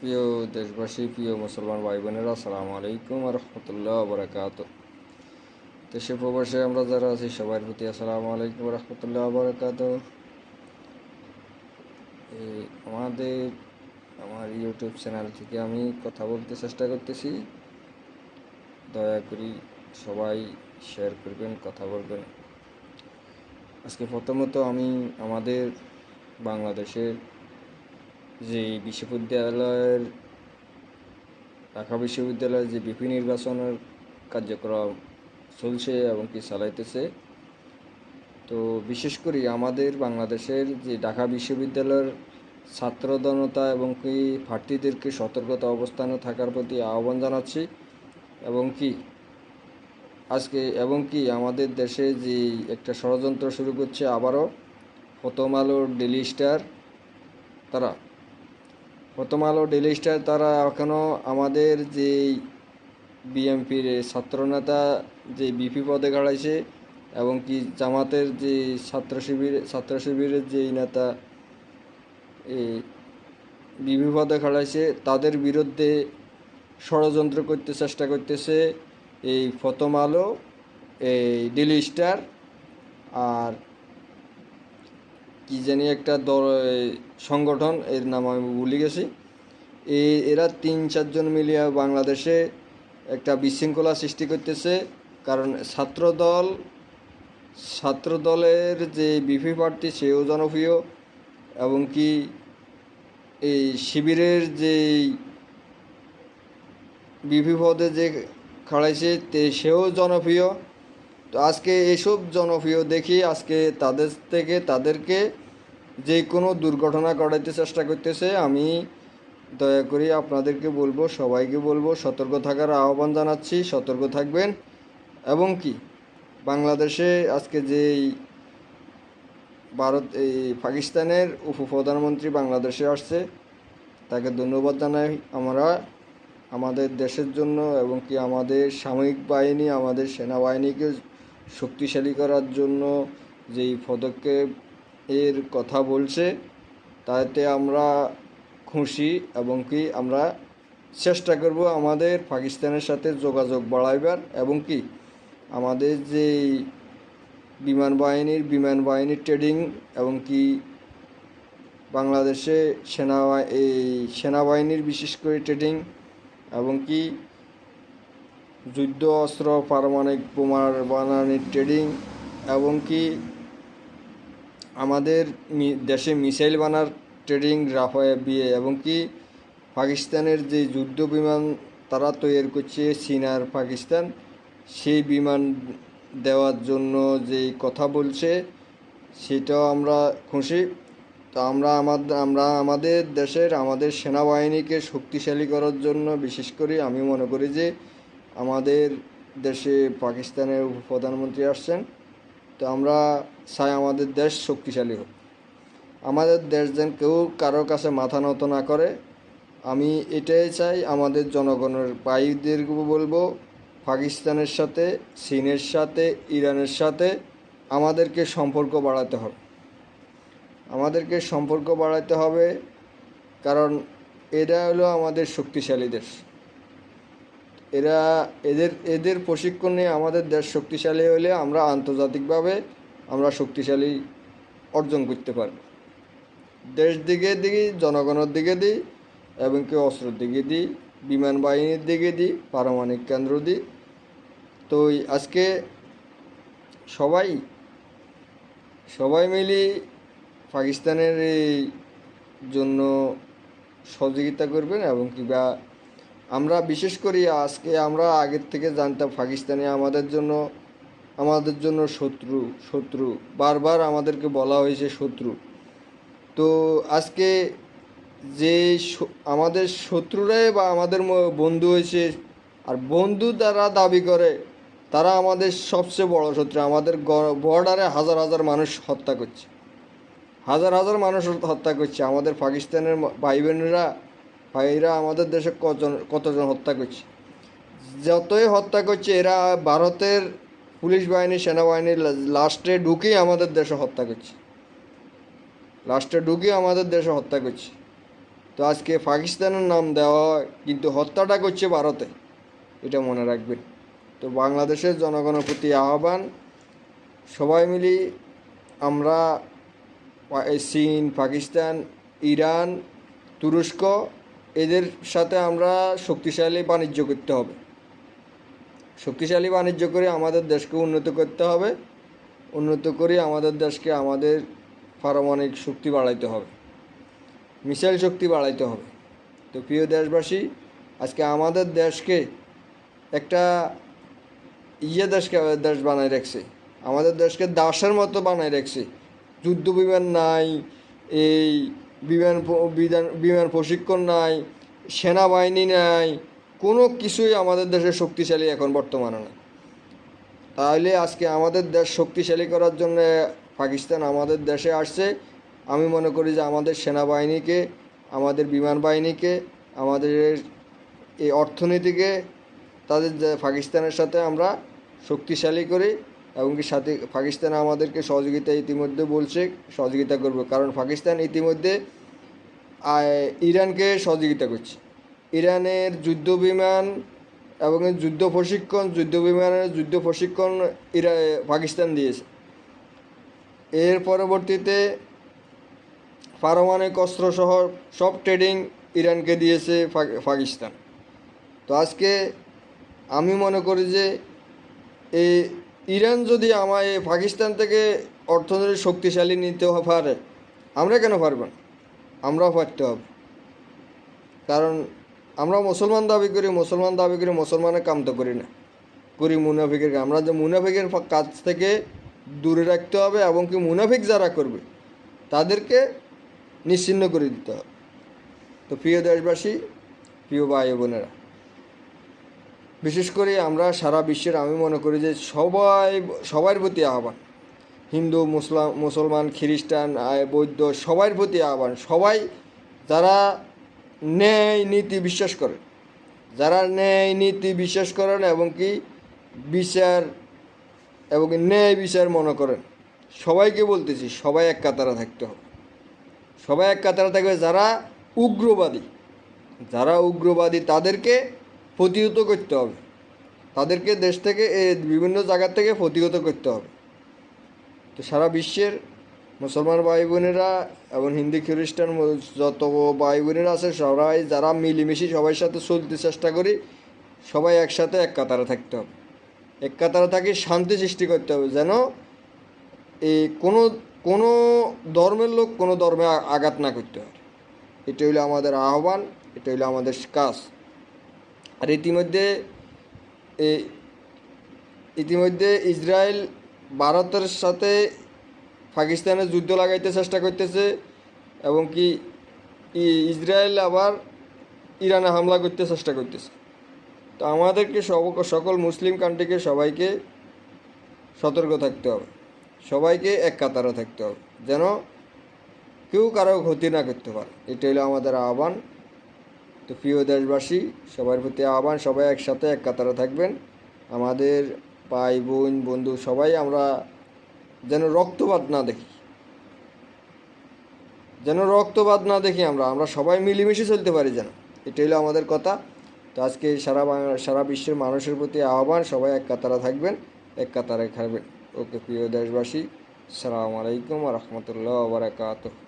প্রিয় দেশবাসী, প্রিয় মুসলমান ভাই বোনেরা, আসসালামু আলাইকুম রহমতুল্লাহ বরকাত। দেশে প্রবাসে আমরা যারা আছি সবার প্রতি আসসালামু আলাইকুম রহমতুল্লাহ বরকাত। আমাদের আমার ইউটিউব চ্যানেল থেকে আমি কথা বলতে চেষ্টা করতেছি। দয়া করি সবাই শেয়ার করবেন, কথা বলবেন। আজকে প্রথমত আমি আমাদের বাংলাদেশের যে বিশ্ববিদ্যালয়ের ঢাকা বিশ্ববিদ্যালয়ের যে বিপি নির্বাচনের কার্যক্রম চলছে এবং কি চালাইতেছে, তো বিশেষ করে আমাদের বাংলাদেশের যে ঢাকা বিশ্ববিদ্যালয়ের ছাত্র জনতা এবং কি প্রার্থীদেরকে সতর্কতা অবস্থানে থাকার প্রতি আহ্বান জানাচ্ছি। এবং কি আমাদের দেশে যে একটা ষড়যন্ত্র শুরু করছে আবারও প্রথম আলো ডেইলি স্টার তারা তারা এখনও আমাদের যে বিএনপির ছাত্রনেতা যে বিপি পদে গাড়াইছে এবং কি জামাতের যে ছাত্র শিবিরের যেই নেতা এই বিপি পদে খাড়াইছে তাদের বিরুদ্ধে ষড়যন্ত্র করতে চেষ্টা করতেছে এই প্রথম আলো, এই ডেইলি স্টার, আর কি জানি একটা সংগঠন, এর নাম আমি ভুলে গেছি। এরা 3-4 জন মিলিয়ে বাংলাদেশে একটা বিশৃঙ্খলা সৃষ্টি করতেছে। কারণ ছাত্রদলের যে বিপি প্রার্থী সেও জনপ্রিয় এবং কি এই শিবিরের যে বিপি পদে যে খাড়াইছে সেও জনপ্রিয়। তো আজকে এসব জনপ্রিয় দেখি আজকে তাদেরকে যে কোনো দুর্ঘটনা ঘটাইতে চেষ্টা করতেছে। আমি দয়া করি আপনাদেরকে বলবো, সবাইকে বলবো, সতর্ক থাকার আহ্বান জানাচ্ছি। সতর্ক থাকবেন এবং কি বাংলাদেশে আজকে যেই পাকিস্তানের উপপ্রধানমন্ত্রী বাংলাদেশে আসছে, তাকে ধন্যবাদ জানাই আমরা আমাদের দেশের জন্য এবং কি আমাদের সামরিক বাহিনী, আমাদের সেনাবাহিনীকে শক্তিশালী করার জন্য যেই পদক্ষেপ এর কথা বলছে, তাতে আমরা খুশি এবং কি আমরা চেষ্টা করব আমাদের পাকিস্তানের সাথে যোগাযোগ বাড়াইবার এবং কি আমাদের যে বিমান বাহিনীর ট্রেডিং এবং কি বাংলাদেশে সেনাবাহিনীর বিশেষ করে ট্রেডিং এবং কি যুদ্ধ অস্ত্র, পারমাণবিক বোমা বানানোর ট্রেডিং এবং কি আমাদের দেশে মিসাইল বানার ট্রেডিং বিয়ে এবং কি পাকিস্তানের যে যুদ্ধ বিমান তারা তৈরি করছে চীন আর পাকিস্তান, সেই বিমান দেওয়ার জন্য যেই কথা বলছে সেটাও আমরা খুশি। তো আমরা আমাদের দেশের আমাদের সেনাবাহিনীকে শক্তিশালী করার জন্য বিশেষ করে আমি মনে করি যে আমাদের দেশে পাকিস্তানের প্রধানমন্ত্রী আসছেন, তো আমরা চাই আমাদের দেশ শক্তিশালী হোক। আমাদের দেশ যেন কেউ কারোর কাছে মাথা নত না করে, আমি এটাই চাই। আমাদের জনগণের ভাইদেরকে বলবো, পাকিস্তানের সাথে, চীনের সাথে, ইরানের সাথে আমাদেরকে সম্পর্ক বাড়াতে হবে। কারণ এরা হলো আমাদের শক্তিশালী দেশ। এদের প্রশিক্ষণ নিয়ে আমাদের দেশ শক্তিশালী হলে আমরা আন্তর্জাতিকভাবে আমরা শক্তিশালী অর্জন করতে পারব। দেশ দিকে দিই, জনগণের দিকে দিই এবং কি অস্ত্রের দিকে দিই, বিমান বাহিনীর দিকে দিই, পারমাণবিক কেন্দ্র দিই। তো আজকে সবাই মিলে পাকিস্তানের এই জন্য সহযোগিতা করবেন এবং কিবা আমরা বিশেষ করি আজকে আমরা আগের থেকে জানতাম পাকিস্তানে আমাদের জন্য শত্রু বারবার আমাদেরকে বলা হয়েছে শত্রু। তো আজকে যে আমাদের শত্রুরাই বা আমাদের বন্ধু হয়েছে, আর বন্ধু যারা দাবি করে তারা আমাদের সবচেয়ে বড় শত্রু। আমাদের বর্ডারে হাজার হাজার মানুষ হত্যা করছে, আমাদের পাকিস্তানের ভাইরা আমাদের দেশে কতজন হত্যা করছে। যতই হত্যা করছে এরা ভারতের পুলিশ বাহিনী, সেনাবাহিনী লাস্টে ঢুকেই আমাদের দেশে হত্যা করছে। তো আজকে পাকিস্তানের নাম দেওয়া হয়, কিন্তু হত্যাটা করছে ভারতে, এটা মনে রাখবেন। তো বাংলাদেশের জনগণের প্রতি আহ্বান, সবাই মিলি আমরা চীন, পাকিস্তান, ইরান, তুরস্ক এদের সাথে আমরা শক্তিশালী বাণিজ্য করতে হবে। শক্তিশালী বাণিজ্য করে আমাদের দেশকে উন্নত করতে হবে। উন্নত করে আমাদের দেশকে আমাদের পারমাণবিক শক্তি বাড়াইতে হবে, মিসাইল শক্তি বাড়াইতে হবে। তো প্রিয় দেশবাসী, আজকে আমাদের দেশকে একটা দেশ বানায় রাখছে, আমাদের দেশকে দাসের মতো বানায় রাখছে। যুদ্ধ বিমান নাই, এই বিমান প্রশিক্ষণ নাই, সেনাবাহিনী নাই, কোনো কিছুই আমাদের দেশে শক্তিশালী এখন বর্তমানে নাই। তাহলে আজকে আমাদের দেশ শক্তিশালী করার জন্য পাকিস্তান আমাদের দেশে আসছে। আমি মনে করি যে আমাদের সেনাবাহিনীকে, আমাদের বিমান বাহিনীকে, আমাদের এই অর্থনীতিকে তাদের পাকিস্তানের সাথে আমরা শক্তিশালী করি, এবং কি সাথে পাকিস্তান আমাদেরকে সহযোগিতা ইতিমধ্যে বলছে, সহযোগিতা করবে। কারণ পাকিস্তান ইতিমধ্যে ইরানকে সহযোগিতা করছে। ইরানের যুদ্ধ বিমান এবং যুদ্ধ প্রশিক্ষণ পাকিস্তান দিয়েছে। এর পরবর্তীতে পারমাণবিক অস্ত্রসহ সব ট্রেডিং ইরানকে দিয়েছে পাকিস্তান। তো আজকে আমি মনে করি যে এই ইরান যদি এই পাকিস্তান থেকে অর্থনৈতিক শক্তিশালী নিতে পারে, আমরা কেন পারব না? আমরাও পারতে হবে। কারণ আমরা মুসলমান দাবি করি, মুসলমানের কাম তো করি না, করি মুনাফিকের কাজ। আমরা যে মুনাফিকের কাজ থেকে দূরে রাখতে হবে, এবং কি মুনাফিক যারা করবে তাদেরকে নিশ্চিহ্ন করে দিতে হবে। তো প্রিয় দেশবাসী, প্রিয় ভাই বোনেরা, বিশেষ করে আমরা সারা বিশ্বের, আমি মনে করি যে সবার প্রতি আহ্বান, হিন্দু, মুসলমান, খ্রিস্টান, বৌদ্ধ, সবার প্রতি আহ্বান, সবাই যারা ন্যায় নীতি বিশ্বাস করেন এবং কি বিচার এবং ন্যায় বিচার মনে করেন, সবাইকে বলতেছি, সবাই এক কাতারে থাকতে হবে। সবাই এক কাতারে থাকবে। যারা উগ্রবাদী তাদেরকে প্রতিহত করতে হবে, তাদেরকে দেশ থেকে বিভিন্ন জায়গা থেকে প্রতিহত করতে হবে। তো সারা বিশ্বের মুসলমান ভাই বোনেরা এবং হিন্দু খ্রিস্টান যত ভাই বোনেরা আছে, সবাই যারা মিলেমিশে সবার সাথে চলতে চেষ্টা করি, সবাই একসাথে এক কাতারে থাকতে হবে। এক কাতারে থাকি শান্তি সৃষ্টি করতে হবে, যেন এই কোনো ধর্মের লোক কোনো ধর্মে আঘাত না করতে পারে। এটা হইলো আমাদের আহ্বান, এটা হইলো আমাদের কাজ। আর ইতিমধ্যে ইসরায়েল ভারতের সাথে পাকিস্তানের যুদ্ধ লাগাইতে চেষ্টা করতেছে, এবং কি ইসরায়েল আবার ইরানে হামলা করতে চেষ্টা করতেছে। তো আমাদেরকে সকল মুসলিম কান্ট্রিকে সবাইকে সতর্ক থাকতে হবে, সবাইকে এক কাতারে থাকতে হবে, যেন কেউ কারো ক্ষতি না করতে পারে। এটা হলো আমাদের আহ্বান। তো প্রিয় দেশবাসী, সবার প্রতি আহ্বান, সবাই একসাথে এক কাতারে থাকবেন। আমাদের ভাই বোন বন্ধু সবাই আমরা যেন রক্তপাত না দেখি, আমরা সবাই মিলেমিশে চলতে পারি যেন। এটা হলো আমাদের কথা। তো আজকে সারা বিশ্বের মানুষের প্রতি আহ্বান, সবাই এক কাতারে থাকবেন, এক কাতারে খাবেন। ওকে প্রিয় দেশবাসী, আসসালামু আলাইকুম ওয়া রাহমাতুল্লাহি ওয়া বারাকাতুহু।